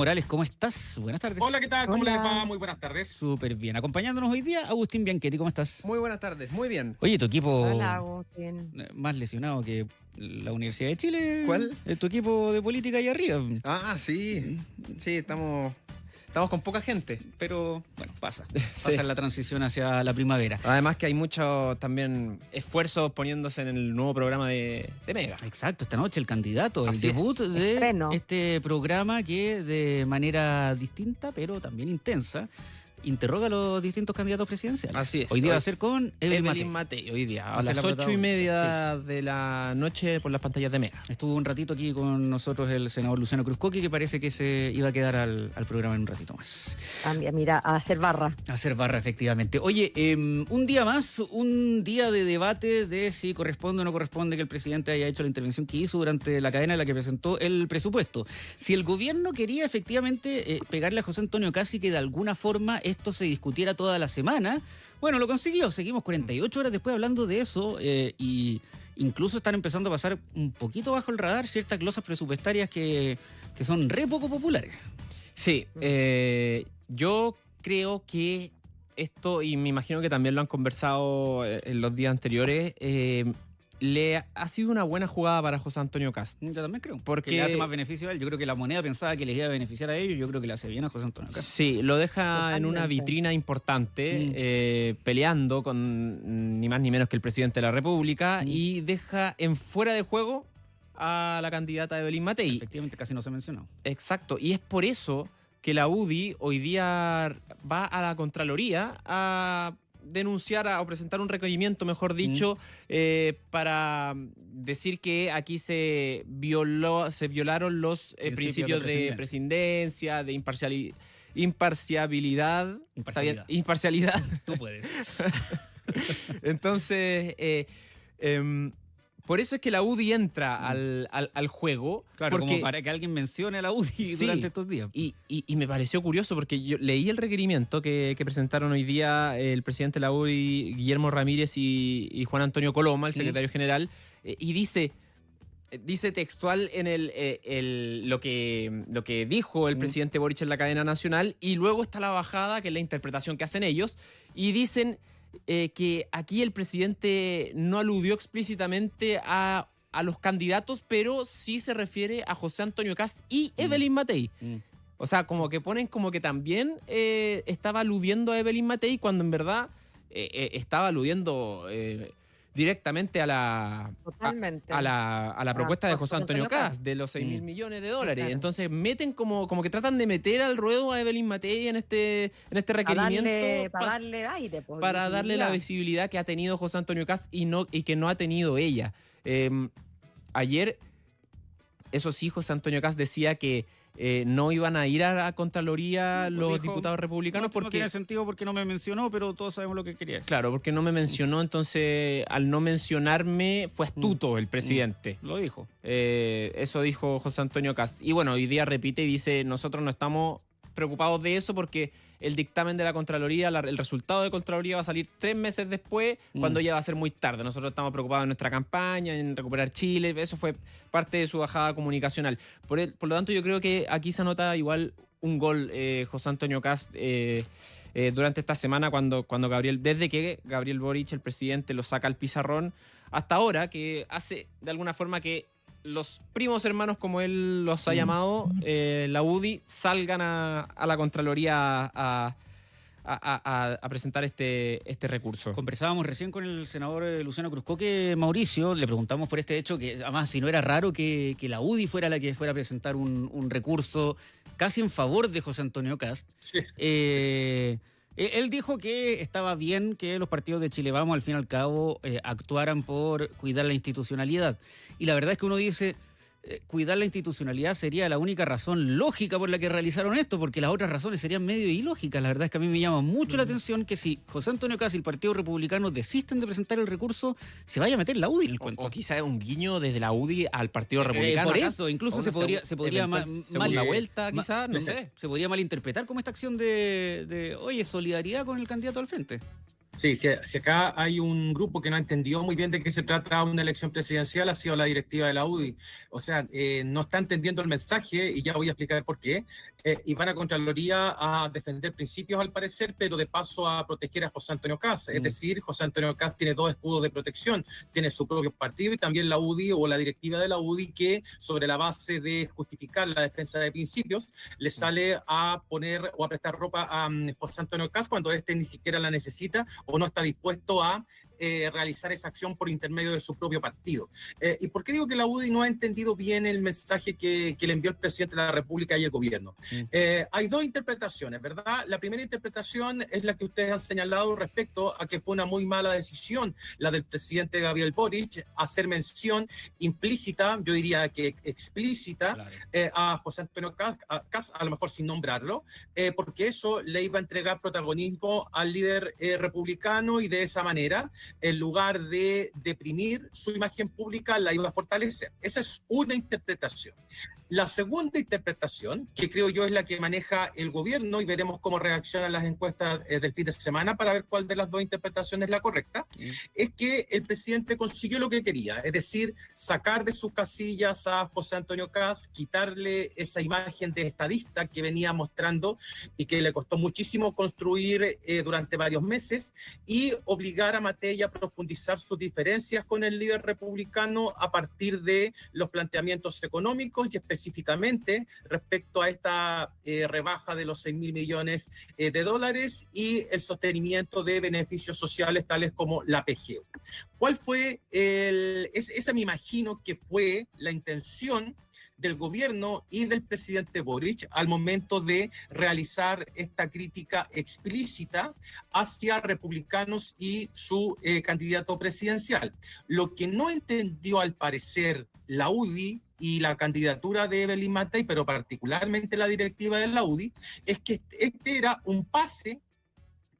Morales, ¿cómo estás? Buenas tardes. Hola, ¿qué tal? ¿Cómo les va? Hola. Muy buenas tardes. Súper bien. Acompañándonos hoy día, Agustín Bianchetti, ¿cómo estás? Muy buenas tardes, muy bien. Oye, tu equipo Hola, Agustín. más lesionado que la Universidad de Chile. ¿Cuál? Tu equipo de política ahí arriba. Ah, sí. Sí, estamos con poca gente. Pero, bueno, pasa la transición hacia la primavera. Además que hay mucho también esfuerzo poniéndose en el nuevo programa de Mega. Exacto, esta noche el candidato, el Así es. debut de Estreno. este programa que de manera distinta, pero también intensa, interroga a los distintos candidatos presidenciales. Así es. Hoy día Hoy- va a ser con Evelyn Matei, hoy día, Va a a ser las la 8:30 de la noche por las pantallas de Mega. Estuvo un ratito aquí con nosotros el senador Luciano Cruzcoqui, que parece que se iba a quedar al programa en un ratito más. Mira, a hacer barra. A hacer barra, efectivamente. Oye, un día más, un día de debate de si corresponde o no corresponde que el presidente haya hecho la intervención que hizo durante la cadena en la que presentó el presupuesto. Si el gobierno quería efectivamente pegarle a José Antonio Casi que de alguna forma esto se discutiera toda la semana, bueno, lo consiguió. Seguimos 48 horas después hablando de eso y incluso están empezando a pasar un poquito bajo el radar ciertas glosas presupuestarias que son re poco populares. Sí, yo creo que esto, y me imagino que también lo han conversado en los días anteriores, le ha sido una buena jugada para José Antonio Cast. Yo también creo. Porque que le hace más beneficio a él. Yo creo que la moneda pensaba que les iba a beneficiar a ellos. Yo creo que le hace bien a José Antonio Cast. Sí, lo deja en una Totalmente. vitrina importante, peleando con ni más ni menos que el presidente de la República, y deja en fuera de juego a la candidata Evelyn Matei. Efectivamente, casi no se mencionó. Exacto, y es por eso que la UDI hoy día va a la Contraloría a denunciar o presentar un requerimiento, mejor dicho, para decir que aquí se violaron los principios de presidencia, de imparcialidad. ¿Está bien? Imparcialidad. Tú puedes. Entonces, por eso es que la UDI entra al juego. Claro, porque, como para que alguien mencione a la UDI Sí. durante estos días. y me pareció curioso porque yo leí el requerimiento que presentaron hoy día el presidente de la UDI, Guillermo Ramírez, y Juan Antonio Coloma, el secretario general, y dice textual en lo que dijo el presidente Boric en la cadena nacional, y luego está la bajada, que es la interpretación que hacen ellos, y dicen que aquí el presidente no aludió explícitamente a los candidatos, pero sí se refiere a José Antonio Cast y Evelyn Matei. O sea, como que ponen como que también estaba aludiendo a Evelyn Matei, cuando en verdad estaba aludiendo directamente Totalmente. a la propuesta de José Antonio Cast, Cast. de los 6.000 millones de dólares. Claro. Entonces meten como que tratan de meter al ruedo a Evelyn Matei en este requerimiento Para darle aire. Pues, para darle la visibilidad que ha tenido José Antonio Cast y que no ha tenido ella. Ayer, eso sí, José Antonio Cast decía que no iban a ir a la Contraloría los Dijo, diputados republicanos no porque... tiene sentido porque no me mencionó, pero todos sabemos lo que quería decir. Claro, porque no me mencionó, entonces al no mencionarme fue astuto el presidente. Lo dijo. Eso dijo José Antonio Cast. Y bueno, hoy día repite y dice, nosotros no estamos preocupados de eso porque el dictamen de la Contraloría, el resultado de Contraloría va a salir 3 meses después, cuando ya va a ser muy tarde. Nosotros estamos preocupados en nuestra campaña, en recuperar Chile. Eso fue parte de su bajada comunicacional. Por lo tanto, yo creo que aquí se anota igual un gol José Antonio Cast durante esta semana, desde que Gabriel Boric, el presidente, lo saca al pizarrón hasta ahora, que hace de alguna forma que los primos hermanos, como él los ha llamado, la UDI, salgan a la Contraloría a presentar este recurso. Conversábamos recién con el senador Luciano Cruzcoque, Mauricio, le preguntamos por este hecho, que además si no era raro que la UDI fuera la que fuera a presentar un recurso casi en favor de José Antonio Cast. Sí. Él dijo que estaba bien que los partidos de Chile Vamos, al fin y al cabo, actuaran por cuidar la institucionalidad. Y la verdad es que uno dice, cuidar la institucionalidad sería la única razón lógica por la que realizaron esto, porque las otras razones serían medio ilógicas. La verdad es que a mí me llama mucho la atención que si José Antonio Cast y el Partido Republicano desisten de presentar el recurso, se vaya a meter la UDI en el cuento. O quizás un guiño desde la UDI al Partido Republicano. Por ¿acaso? eso, incluso se podría segunda vuelta, quizás, no sé. Se podría malinterpretar como esta acción de oye, solidaridad con el candidato al frente. Sí, si acá hay un grupo que no entendió muy bien de qué se trata una elección presidencial, ha sido la directiva de la UDI. O sea, no está entendiendo el mensaje, y ya voy a explicar por qué. y van a Contraloría a defender principios al parecer, pero de paso a proteger a José Antonio Kast. Es decir, José Antonio Kast tiene dos escudos de protección, tiene su propio partido y también la UDI o la directiva de la UDI que sobre la base de justificar la defensa de principios le sale a poner o a prestar ropa a José Antonio Kast cuando este ni siquiera la necesita o no está dispuesto a realizar esa acción por intermedio de su propio partido. ¿Y por qué digo que la UDI no ha entendido bien el mensaje que le envió el presidente de la República y el gobierno? Hay dos interpretaciones, ¿verdad? La primera interpretación es la que ustedes han señalado respecto a que fue una muy mala decisión la del presidente Gabriel Boric, hacer mención implícita, yo diría que explícita, claro, a José Antonio Kast, a lo mejor sin nombrarlo, porque eso le iba a entregar protagonismo al líder republicano y de esa manera, en lugar de deprimir su imagen pública, la iba a fortalecer. Esa es una interpretación. La segunda interpretación, que creo yo es la que maneja el gobierno, y veremos cómo reaccionan las encuestas del fin de semana para ver cuál de las dos interpretaciones es la correcta, es que el presidente consiguió lo que quería, es decir, sacar de sus casillas a José Antonio Kast, quitarle esa imagen de estadista que venía mostrando y que le costó muchísimo construir durante varios meses, y obligar a Matei a profundizar sus diferencias con el líder republicano a partir de los planteamientos económicos y específicamente respecto a esta rebaja de los 6.000 millones de dólares y el sostenimiento de beneficios sociales tales como la PGU. ¿Cuál fue esa me imagino que fue la intención del gobierno y del presidente Boric al momento de realizar esta crítica explícita hacia republicanos y su candidato presidencial? Lo que no entendió al parecer la UDI y la candidatura de Evelyn Matei, pero particularmente la directiva de la UDI, es que este era un pase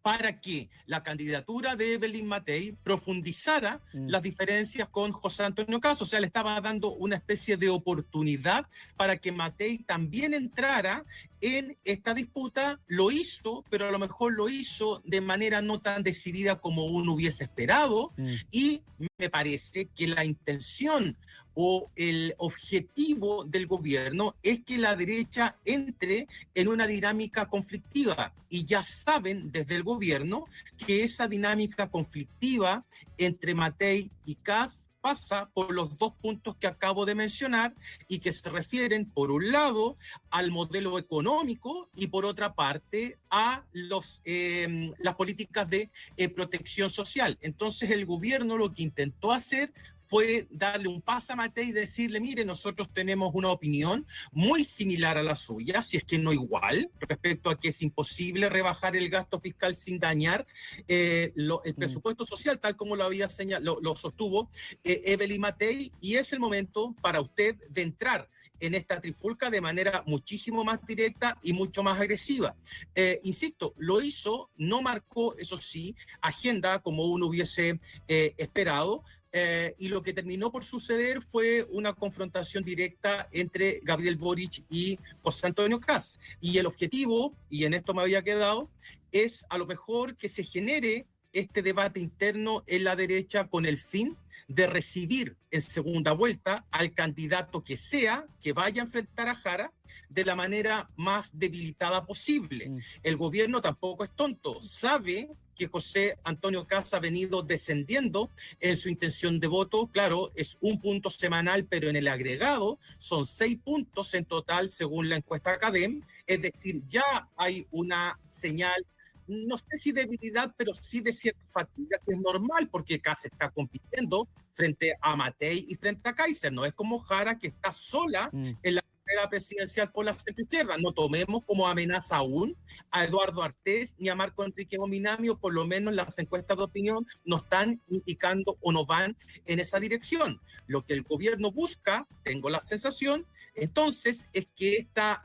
para que la candidatura de Evelyn Matei profundizara las diferencias con José Antonio Kast. O sea, le estaba dando una especie de oportunidad para que Matei también entrara en esta disputa. Lo hizo, pero a lo mejor lo hizo de manera no tan decidida como uno hubiese esperado, y me parece que la intención o el objetivo del gobierno es que la derecha entre en una dinámica conflictiva, y ya saben desde el gobierno que esa dinámica conflictiva entre Matei y Kast pasa por los dos puntos que acabo de mencionar y que se refieren, por un lado, al modelo económico y por otra parte a las políticas de protección social. Entonces el gobierno lo que intentó hacer fue darle un pase a Matei y decirle, mire, nosotros tenemos una opinión muy similar a la suya, si es que no igual, respecto a que es imposible rebajar el gasto fiscal sin dañar el presupuesto social, tal como lo había lo sostuvo Evelyn Matei, y es el momento para usted de entrar en esta trifulca de manera muchísimo más directa y mucho más agresiva. Insisto, lo hizo, no marcó, eso sí, agenda como uno hubiese esperado, y lo que terminó por suceder fue una confrontación directa entre Gabriel Boric y José Antonio Kast. Y el objetivo, y en esto me había quedado, es a lo mejor que se genere este debate interno en la derecha con el fin de recibir en segunda vuelta al candidato que sea que vaya a enfrentar a Jara de la manera más debilitada posible. El gobierno tampoco es tonto, sabe que José Antonio Kast ha venido descendiendo en su intención de voto. Claro, es 1 punto semanal, pero en el agregado son 6 puntos en total según la encuesta Academ, es decir, ya hay una señal, no sé si debilidad, pero sí de cierta fatiga, que es normal porque Kast está compitiendo frente a Matei y frente a Kaiser. No es como Jara, que está sola en la carrera presidencial por la centroizquierda. No tomemos como amenaza aún a Eduardo Artés ni a Marco Enrique Mominamio, por lo menos las encuestas de opinión no están indicando o no van en esa dirección. Lo que el gobierno busca, tengo la sensación, entonces, es que esta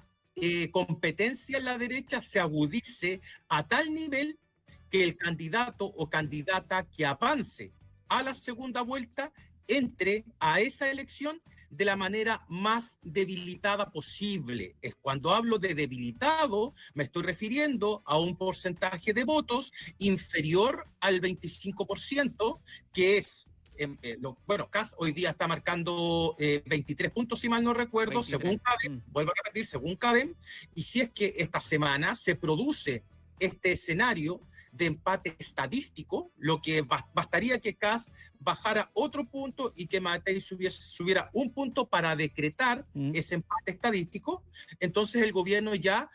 competencia en la derecha se agudice a tal nivel que el candidato o candidata que avance a la segunda vuelta entre a esa elección de la manera más debilitada posible. Es cuando hablo de debilitado, me estoy refiriendo a un porcentaje de votos inferior al 25%, que es bueno, Kast hoy día está marcando 23 puntos, si mal no recuerdo, 23. según CADEM, vuelvo a repetir, según CADEM, y si es que esta semana se produce este escenario de empate estadístico, lo que bastaría que Kast bajara otro punto y que Matei subiera un punto para decretar ese empate estadístico, entonces el gobierno ya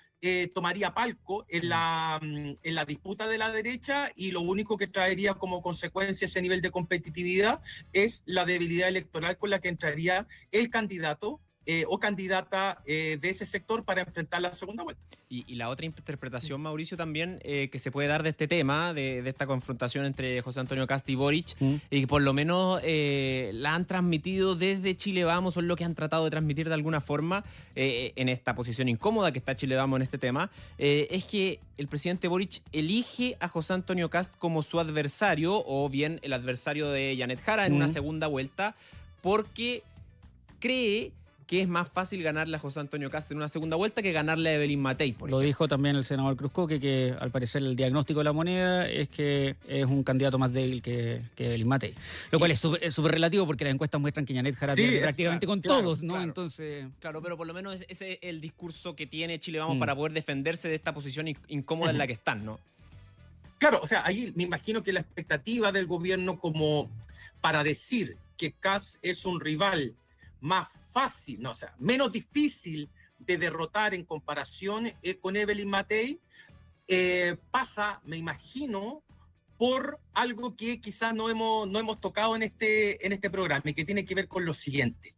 tomaría palco en la disputa de la derecha, y lo único que traería como consecuencia ese nivel de competitividad es la debilidad electoral con la que entraría el candidato o candidata de ese sector para enfrentar la segunda vuelta. Y la otra interpretación, Mauricio, también que se puede dar de este tema, de esta confrontación entre José Antonio Kast y Boric, y que por lo menos la han transmitido desde Chile Vamos, o es lo que han tratado de transmitir de alguna forma en esta posición incómoda que está Chile Vamos en este tema, es que el presidente Boric elige a José Antonio Kast como su adversario, o bien el adversario de Janet Jara en una segunda vuelta, porque cree que es más fácil ganarle a José Antonio Kast en una segunda vuelta que ganarle a Evelyn Matei, por ejemplo. Lo dijo también el senador Cruzcoque, que al parecer el diagnóstico de la moneda es que es un candidato más débil que Evelyn Matei. Lo cual es súper relativo, porque las encuestas muestran que Janet Jara pierde prácticamente con todos, ¿no? Claro. Entonces... Claro, pero por lo menos ese es el discurso que tiene Chile Vamos para poder defenderse de esta posición incómoda en la que están, ¿no? Claro, o sea, ahí me imagino que la expectativa del gobierno como para decir que Kast es un rival más fácil, no, o sea, menos difícil de derrotar en comparación con Evelyn Matei, pasa, me imagino, por algo que quizás no hemos tocado en este programa, y que tiene que ver con lo siguiente.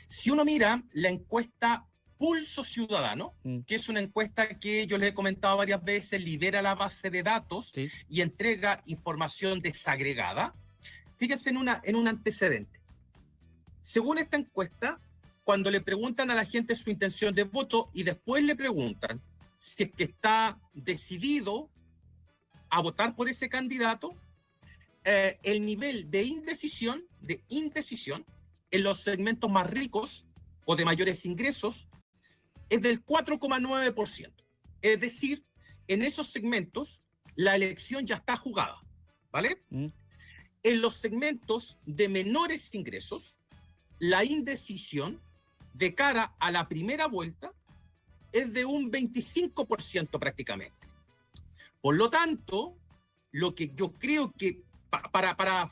Si uno mira la encuesta Pulso Ciudadano, que es una encuesta que yo les he comentado varias veces, libera la base de datos y entrega información desagregada, fíjense en un antecedente. Según esta encuesta, cuando le preguntan a la gente su intención de voto y después le preguntan si es que está decidido a votar por ese candidato, el nivel de indecisión en los segmentos más ricos o de mayores ingresos es del 4,9%. Es decir, en esos segmentos la elección ya está jugada, ¿vale? En los segmentos de menores ingresos, la indecisión de cara a la primera vuelta es de un 25% prácticamente. Por lo tanto, lo que yo creo que para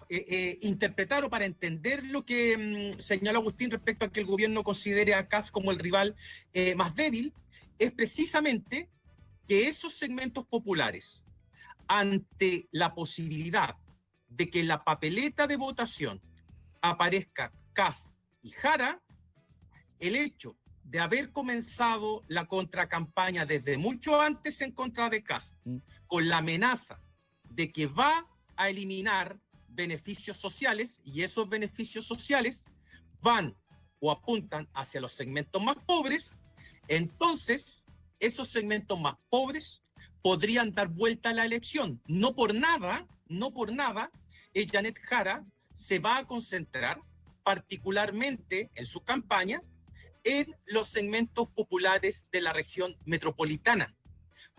interpretar o para entender lo que señala Agustín respecto a que el gobierno considere a Kast como el rival más débil, es precisamente que esos segmentos populares, ante la posibilidad de que en la papeleta de votación aparezca Kast y Jara, el hecho de haber comenzado la contracampaña desde mucho antes en contra de Kast, con la amenaza de que va a eliminar beneficios sociales, y esos beneficios sociales van o apuntan hacia los segmentos más pobres, entonces esos segmentos más pobres podrían dar vuelta a la elección. No por nada, Janet Jara se va a concentrar particularmente en su campaña en los segmentos populares de la región metropolitana.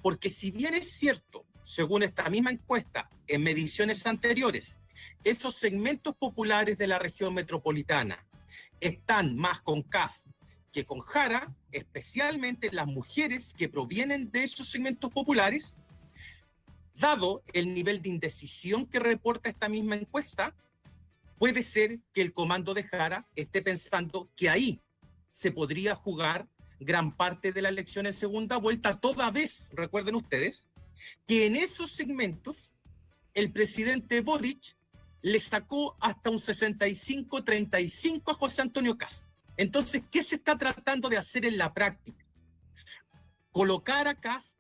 Porque si bien es cierto, según esta misma encuesta, en mediciones anteriores, esos segmentos populares de la región metropolitana están más con Kast que con Jara, especialmente las mujeres que provienen de esos segmentos populares, dado el nivel de indecisión que reporta esta misma encuesta, puede ser que el comando de Jara esté pensando que ahí se podría jugar gran parte de la elección en segunda vuelta, toda vez, recuerden ustedes, que en esos segmentos el presidente Boric le sacó hasta un 65-35 a José Antonio Kast. Entonces, ¿qué se está tratando de hacer en la práctica? Colocar a Kast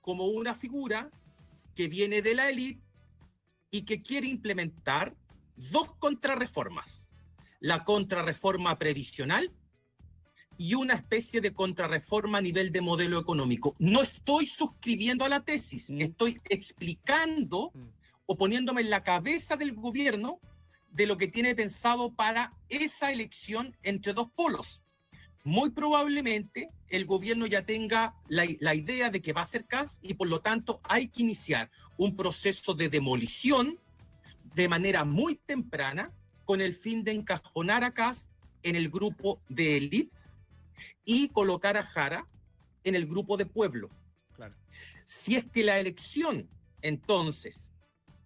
como una figura que viene de la élite y que quiere implementar dos contrarreformas: la contrarreforma previsional y una especie de contrarreforma a nivel de modelo económico. No estoy suscribiendo a la tesis, estoy explicando o poniéndome en la cabeza del gobierno de lo que tiene pensado para esa elección entre dos polos. Muy probablemente el gobierno ya tenga la idea de que va a ser Kast, y por lo tanto hay que iniciar un proceso de demolición de manera muy temprana con el fin de encajonar a Kast en el grupo de élite y colocar a Jara en el grupo de pueblo. Claro. Si es que la elección, entonces,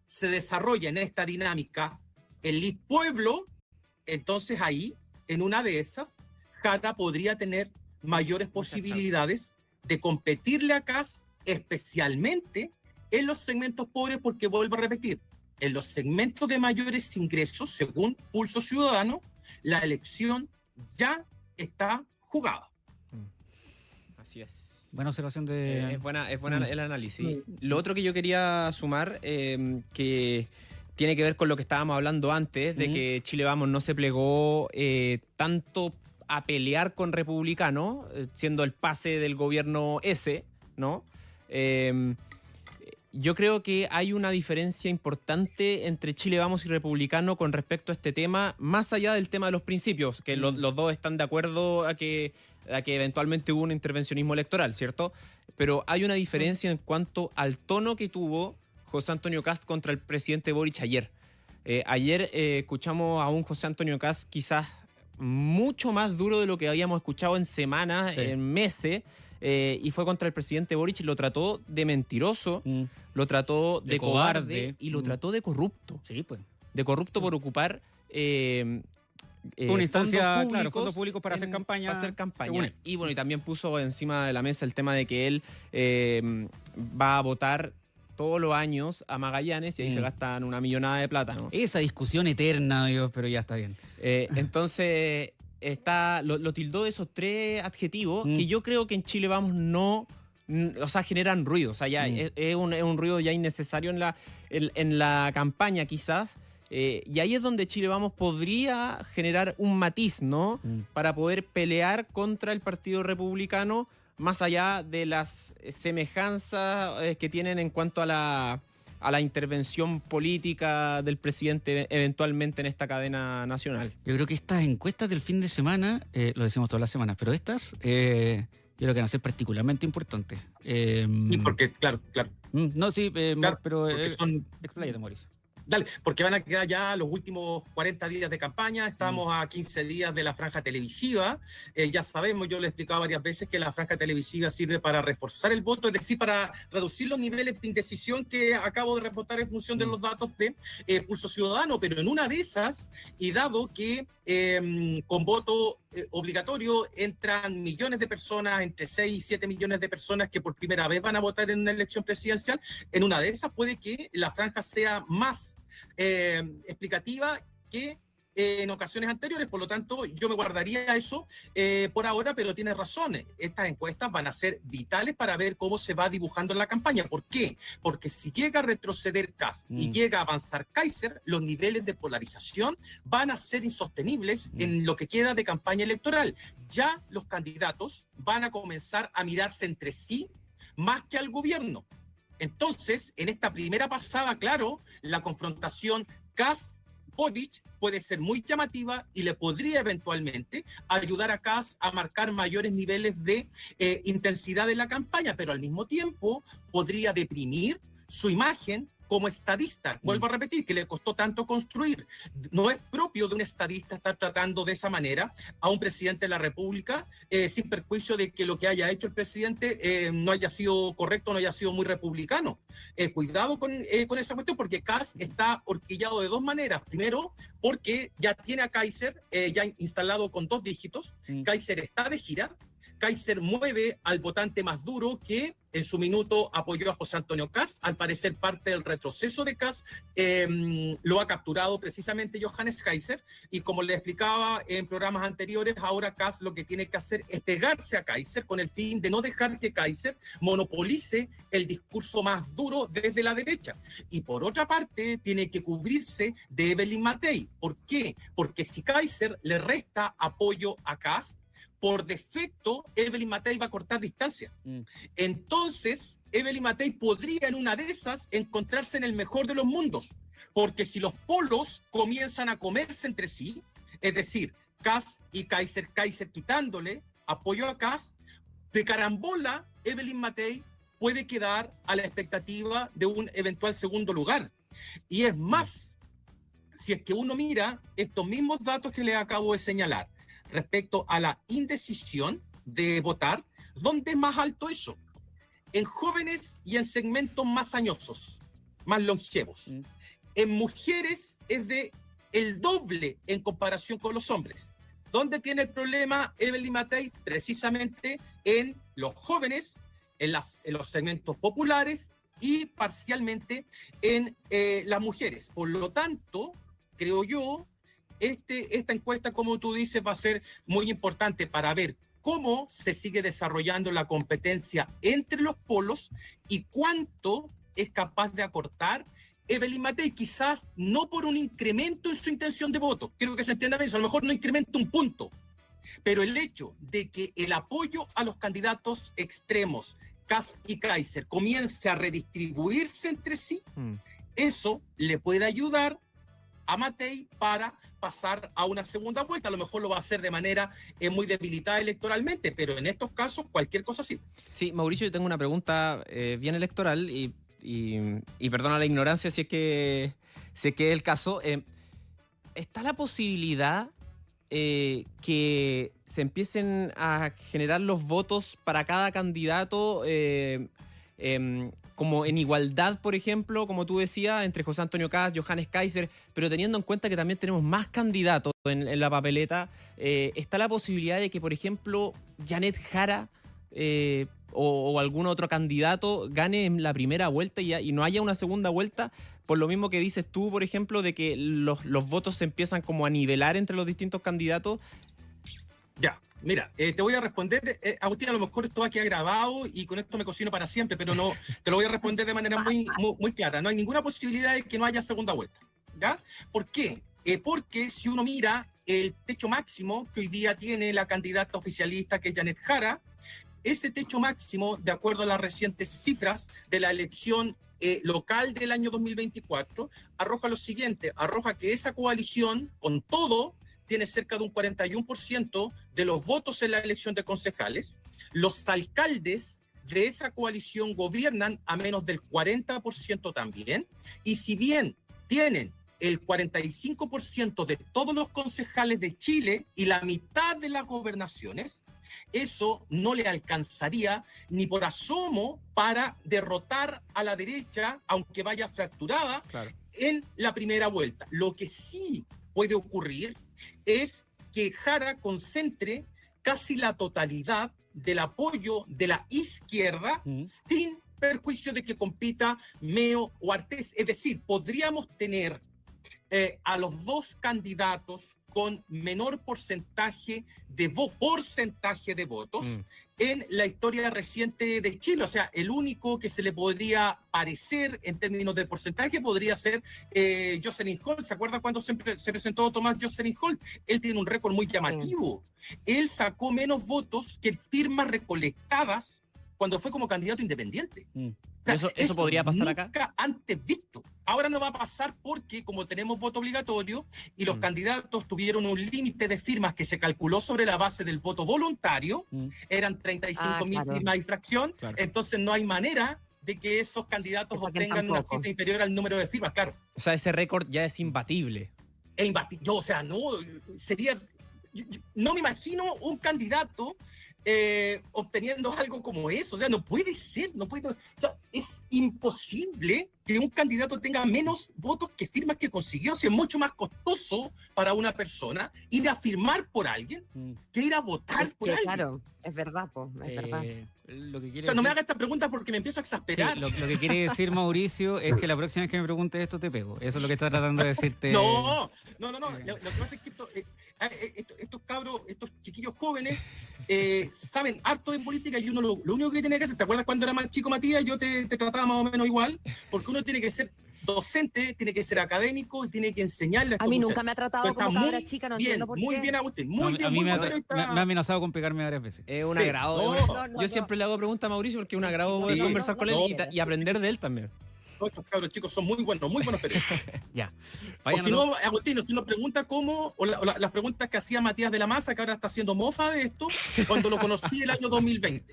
se desarrolla en esta dinámica élite-pueblo, entonces ahí, en una de esas, Jara podría tener mayores posibilidades de competirle a Kast, especialmente en los segmentos pobres, porque vuelvo a repetir, en los segmentos de mayores ingresos, según Pulso Ciudadano, la elección ya está jugada. Así es. Buena observación de... Es buena el análisis. Lo otro que yo quería sumar, que tiene que ver con lo que estábamos hablando antes, de que Chile Vamos no se plegó tanto a pelear con republicanos, siendo el pase del gobierno ese, ¿no? Yo creo que hay una diferencia importante entre Chile Vamos y Republicano con respecto a este tema, más allá del tema de los principios, que los dos están de acuerdo a que eventualmente hubo un intervencionismo electoral, ¿cierto? Pero hay una diferencia en cuanto al tono que tuvo José Antonio Kast contra el presidente Boric ayer. Ayer escuchamos a un José Antonio Kast quizás mucho más duro de lo que habíamos escuchado en semanas, en meses, y fue contra el presidente Boric y lo trató de mentiroso, lo trató de cobarde y lo trató de corrupto. Sí, pues. De corrupto por ocupar una instancia, fondos públicos para hacer campaña. Para hacer campaña. según él. Y bueno, y también puso encima de la mesa el tema de que él va a votar todos los años a Magallanes y ahí se gastan una millonada de plata, ¿no? Esa discusión eterna, Dios, pero ya está bien. Entonces, lo tildó de esos tres adjetivos que yo creo que en Chile Vamos no... O sea, generan ruido. O sea, ya es un ruido ya innecesario en la campaña, quizás. Y ahí es donde Chile Vamos podría generar un matiz, ¿no? Para poder pelear contra el Partido Republicano, más allá de las semejanzas que tienen en cuanto a la intervención política del presidente eventualmente en esta cadena nacional. Yo creo que estas encuestas del fin de semana, lo decimos todas las semanas, pero estas yo creo que van a ser particularmente importantes. Sí, porque, claro. No, sí, Claro, pero porque son... expláyate, Mauricio. Dale, porque van a quedar ya los últimos 40 días de campaña, estamos a 15 días de la franja televisiva, ya sabemos, yo lo he explicado varias veces, que la franja televisiva sirve para reforzar el voto, es decir, para reducir los niveles de indecisión que acabo de reportar en función de los datos de Pulso Ciudadano, pero en una de esas, y dado que con voto obligatorio entran millones de personas, entre 6 y 7 millones de personas que por primera vez van a votar en una elección presidencial, en una de esas puede que la franja sea más explicativa que en ocasiones anteriores, por lo tanto yo me guardaría eso por ahora, pero tienes razón, estas encuestas van a ser vitales para ver cómo se va dibujando en la campaña. ¿Por qué? Porque si llega a retroceder Kast y llega a avanzar Kaiser, los niveles de polarización van a ser insostenibles en lo que queda de campaña electoral. Ya los candidatos van a comenzar a mirarse entre sí más que al gobierno. Entonces, en esta primera pasada, claro, la confrontación Kast-Boric puede ser muy llamativa y le podría eventualmente ayudar a Kast a marcar mayores niveles de intensidad en la campaña, pero al mismo tiempo podría deprimir su imagen como estadista. Vuelvo a repetir, que le costó tanto construir. No es propio de un estadista estar tratando de esa manera a un presidente de la República, sin perjuicio de que lo que haya hecho el presidente no haya sido correcto, no haya sido muy republicano. Cuidado con esa cuestión, porque Kast está horquillado de dos maneras. Primero, porque ya tiene a Kaiser ya instalado con 2 dígitos. Kaiser está de gira. Kaiser mueve al votante más duro que en su minuto apoyó a José Antonio Kast. Al parecer, parte del retroceso de Kast lo ha capturado precisamente Johannes Kaiser. Y como le explicaba en programas anteriores, ahora Kast lo que tiene que hacer es pegarse a Kaiser con el fin de no dejar que Kaiser monopolice el discurso más duro desde la derecha. Y por otra parte, tiene que cubrirse de Evelyn Matei. ¿Por qué? Porque si Kaiser le resta apoyo a Kast, por defecto, Evelyn Matei va a cortar distancia. Entonces, Evelyn Matei podría en una de esas encontrarse en el mejor de los mundos. Porque si los polos comienzan a comerse entre sí, es decir, Kast y Kaiser quitándole apoyo a Kast, de carambola, Evelyn Matei puede quedar a la expectativa de un eventual segundo lugar. Y es más, si es que uno mira estos mismos datos que les acabo de señalar respecto a la indecisión de votar, ¿dónde es más alto eso? En jóvenes y en segmentos más añosos, más longevos. En mujeres es de el doble en comparación con los hombres. ¿Dónde tiene el problema Evelyn Matei? Precisamente en los jóvenes, en los segmentos populares y parcialmente en las mujeres. Por lo tanto, creo yo, esta encuesta, como tú dices, va a ser muy importante para ver cómo se sigue desarrollando la competencia entre los polos y cuánto es capaz de acortar Evelyn Matei, quizás no por un incremento en su intención de voto, quiero que se entienda bien, a lo mejor no incrementa un punto, pero el hecho de que el apoyo a los candidatos extremos, Kast y Kaiser, comience a redistribuirse entre sí, eso le puede ayudar a Matei para pasar a una segunda vuelta. A lo mejor lo va a hacer de manera muy debilitada electoralmente, pero en estos casos cualquier cosa sirve. Sí, Mauricio, yo tengo una pregunta bien electoral y perdona la ignorancia si es que es el caso. ¿Está la posibilidad que se empiecen a generar los votos para cada candidato como en igualdad, por ejemplo, como tú decías, entre José Antonio Kast, Johannes Kaiser, pero teniendo en cuenta que también tenemos más candidatos en la papeleta, está la posibilidad de que, por ejemplo, Janet Jara o algún otro candidato gane en la primera vuelta y no haya una segunda vuelta, por lo mismo que dices tú, por ejemplo, de que los votos se empiezan como a nivelar entre los distintos candidatos? Ya. Mira, te voy a responder, Agustín, a lo mejor esto va a quedar grabado y con esto me cocino para siempre, pero no, te lo voy a responder de manera muy clara. No hay ninguna posibilidad de que no haya segunda vuelta, ¿ya? ¿Por qué? Porque si uno mira el techo máximo que hoy día tiene la candidata oficialista, que es Janet Jara, ese techo máximo, de acuerdo a las recientes cifras de la elección local del año 2024, arroja lo siguiente, arroja que esa coalición, con todo, tiene cerca de un 41% de los votos en la elección de concejales. Los alcaldes de esa coalición gobiernan a menos del 40% también. Y si bien tienen el 45% de todos los concejales de Chile y la mitad de las gobernaciones, eso no le alcanzaría ni por asomo para derrotar a la derecha, aunque vaya fracturada, claro, en la primera vuelta. Lo que sí puede ocurrir es que Jara concentre casi la totalidad del apoyo de la izquierda sin perjuicio de que compita Meo o Artés. Es decir, podríamos tener a los dos candidatos con menor porcentaje de votos en la historia reciente de Chile. O sea, el único que se le podría parecer en términos de porcentaje podría ser Jocelyn Holt. ¿Se acuerda cuando se presentó Tomás Jocelyn Holt? Él tiene un récord muy llamativo. Él sacó menos votos que firmas recolectadas cuando fue como candidato independiente. O sea, ¿Eso podría pasar nunca acá? Antes visto. Ahora no va a pasar porque como tenemos voto obligatorio y los candidatos tuvieron un límite de firmas que se calculó sobre la base del voto voluntario, eran 35.000 firmas y fracción, entonces no hay manera de que esos candidatos obtengan una cifra inferior al número de firmas, claro. O sea, ese récord ya es imbatible. Es imbatible. O sea, no, sería... no me imagino un candidato obteniendo algo como eso. O sea, no puede ser, no puede, o sea, es imposible que un candidato tenga menos votos que firmas que consiguió. O sea, es mucho más costoso para una persona ir a firmar por alguien que ir a votar por alguien. Claro, es verdad, es verdad. Lo que quiere o sea, no me haga esta pregunta porque me empiezo a exasperar. Sí, lo que quiere decir Mauricio es que la próxima vez que me preguntes esto te pego. Eso es lo que está tratando de decirte. No. Lo que pasa es que estos cabros, estos chiquillos jóvenes saben harto de política y uno lo único que tiene que hacer, ¿te acuerdas cuando era más chico, Matías? Yo te trataba más o menos igual, porque uno tiene que ser docente, tiene que ser académico y tiene que enseñarle a mí nunca me ha tratado como cabra chica, no entiendo por qué. Muy bien, Agustín, muy bien. A mí me ha amenazado con pegarme varias veces. Es un agrado. Yo siempre le hago preguntas a Mauricio porque es un agrado poder conversar con él y aprender de él también. Estos cabros chicos son muy buenos periodistas. Ya. O si no, Agustino, si nos pregunta cómo, las preguntas que hacía Matías de la Maza, que ahora está haciendo mofa de esto, cuando lo conocí el año 2020.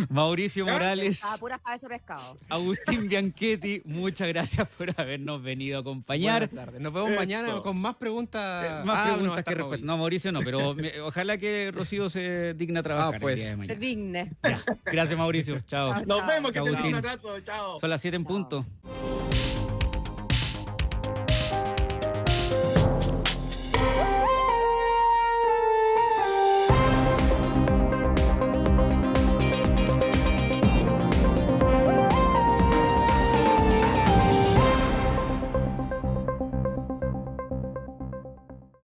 Mauricio Morales, A puras cabezas de pescado. Agustín Bianchetti, muchas gracias por habernos venido a acompañar. Buenas tardes. Nos vemos mañana con más preguntas. Más preguntas no, que respuestas. No, Mauricio no, pero ojalá que Rocío se digna a trabajar pues. el día de mañana. Se digne. Ya. Gracias, Mauricio. Chao. Nos vemos, que Chao, te mando un Agustín. abrazo. Chao. Son las 7 en Chao. punto.